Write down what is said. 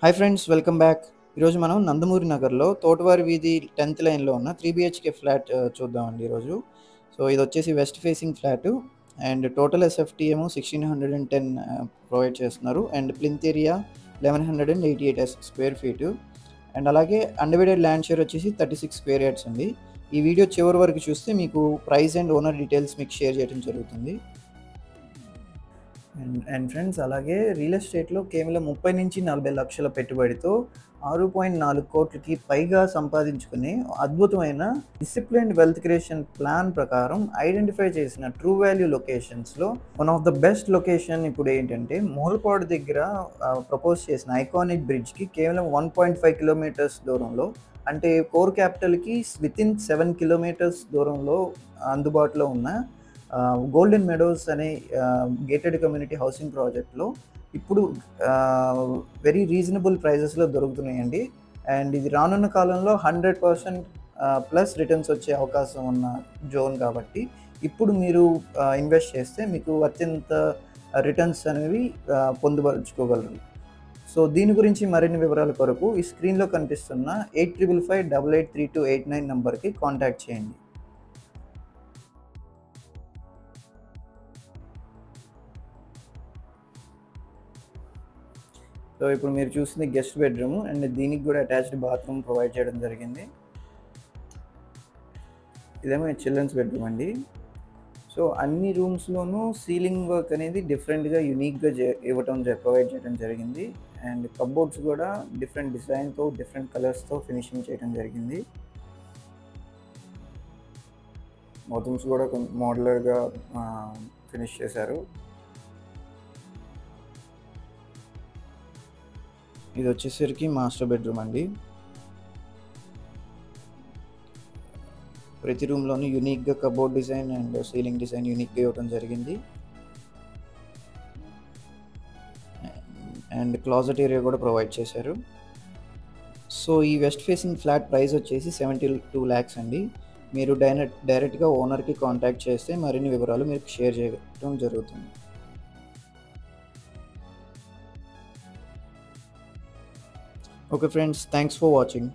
Hi friends, welcome back. ఈరోజు మనం నందమూరి నగర్లో తోటవారి వీధి 10th లైన్లో ఉన్న 3 BHK ఫ్లాట్ చూద్దామండి ఈరోజు. సో ఇది వచ్చేసి west facing flat and total SFT ఏమో 1610 ప్రొవైడ్ చేస్తున్నారు and plinth area 1188 square feet and అలాగే అన్డివైడెడ్ ల్యాండ్ షేర్ వచ్చేసి 36 స్క్వేర్ యార్డ్స్ అండి. ఈ వీడియో చివరి వరకు చూస్తే మీకు ప్రైస్ అండ్ ఓనర్ డీటెయిల్స్ మీకు షేర్ చేయడం జరుగుతుంది. అండ్ ఫ్రెండ్స్, అలాగే రియల్ ఎస్టేట్లో కేవలం 30-40 లక్షల పెట్టుబడితో 6.4 కోట్లకి పైగా సంపాదించుకునే అద్భుతమైన డిసిప్లిన్డ్ వెల్త్ క్రియేషన్ ప్లాన్ ప్రకారం ఐడెంటిఫై చేసిన ట్రూ వాల్యూ లొకేషన్స్లో one of the best location ఇప్పుడు ఏంటంటే మూలపాడు దగ్గర ప్రపోజ్ చేసిన ఐకానిక్ బ్రిడ్జ్కి కేవలం 1.5 కిలోమీటర్స్ దూరంలో, అంటే కోర్ క్యాపిటల్కి వితిన్ 7 కిలోమీటర్స్ దూరంలో అందుబాటులో ఉన్న గోల్డెన్ మెడోస్ అనే గేటెడ్ కమ్యూనిటీ హౌసింగ్ ప్రాజెక్ట్లో ఇప్పుడు వెరీ రీజనబుల్ ప్రైజెస్లో దొరుకుతున్నాయండి. అండ్ ఇది రానున్న కాలంలో 100% ప్లస్ రిటర్న్స్ వచ్చే అవకాశం ఉన్న జోన్ కాబట్టి ఇప్పుడు మీరు ఇన్వెస్ట్ చేస్తే మీకు అత్యంత రిటర్న్స్ అనేవి పొందుపరుచుకోగలరు. సో దీని గురించి మరిన్ని వివరాల కొరకు ఈ స్క్రీన్లో కనిపిస్తున్న 8555883289 నెంబర్కి కాంటాక్ట్ చేయండి. సో ఇప్పుడు మీరు చూసింది గెస్ట్ బెడ్రూమ్ అండ్ దీనికి కూడా అటాచ్డ్ బాత్రూమ్ ప్రొవైడ్ చేయడం జరిగింది. ఇదేమో చిల్డ్రన్స్ బెడ్రూమ్ అండి. సో అన్ని రూమ్స్లోనూ సీలింగ్ వర్క్ అనేది డిఫరెంట్గా యూనిక్గా ప్రొవైడ్ చేయడం జరిగింది అండ్ కబోర్డ్స్ కూడా డిఫరెంట్ డిజైన్తో డిఫరెంట్ కలర్స్తో ఫినిషింగ్ చేయడం జరిగింది. బాత్రూమ్స్ కూడా కొంచెం మోడలర్గా ఫినిష్ చేశారు. ఇది వచ్చేసరికి మాస్టర్ బెడ్రూమ్ అండి. ప్రతి రూమ్లోనూ యూనిక్గా cupboard design and ceiling design యూనిక్గా ఇవ్వడం జరిగింది అండ్ క్లాజెట్ ఏరియా కూడా ప్రొవైడ్ చేశారు. సో ఈ వెస్ట్ ఫేసింగ్ ఫ్లాట్ ప్రైస్ వచ్చేసి 72 lakhs అండి. మీరు డైరెక్ట్గా ఓనర్కి కాంటాక్ట్ చేస్తే మరిన్ని వివరాలు మీకు షేర్ చేయడం జరుగుతుంది. Okay friends, thanks for watching.